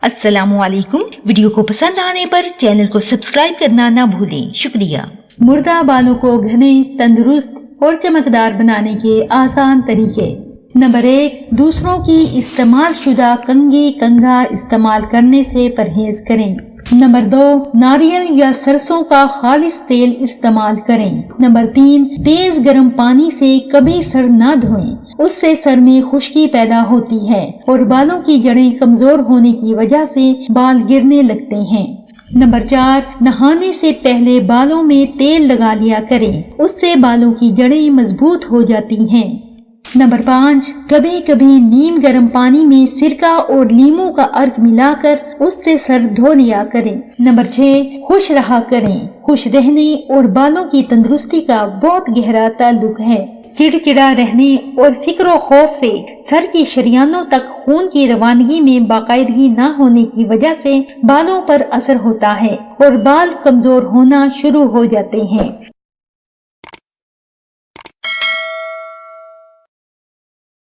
अस्सलामु अलैकुम। वीडियो को पसंद आने पर चैनल को सब्सक्राइब करना ना भूलें। शुक्रिया। मुर्दा बालों को घने, तंदुरुस्त और चमकदार बनाने के आसान तरीके। नंबर 1, दूसरों की इस्तेमाल शुदा कंघी कंघा इस्तेमाल करने से परहेज करें। नंबर 2, नारियल या सरसों का खालिस तेल इस्तेमाल करें। नंबर 3, तेज गर्म पानी से कभी सर न धोएं, उससे सर में खुश्की पैदा होती है और बालों की जड़ें कमजोर होने की वजह से बाल गिरने लगते हैं। नंबर 4, नहाने से पहले बालों में तेल लगा लिया करें, उससे बालों की जड़ें मजबूत हो जाती हैं। नंबर 5, कभी कभी नीम गर्म पानी में सिरका और लीमू का अर्क मिलाकर उससे सर धो लिया करें। नंबर 6, खुश रहा करें। खुश रहने और बालों की तंदुरुस्ती का बहुत गहरा ताल्लुक है। चिड़चिड़ा रहने और फिक्र खौफ से सर की शरियानों तक खून की रवानगी में बाकायदगी न होने की वजह से बालों पर असर होता है और बाल कमजोर होना शुरू हो जाते हैं।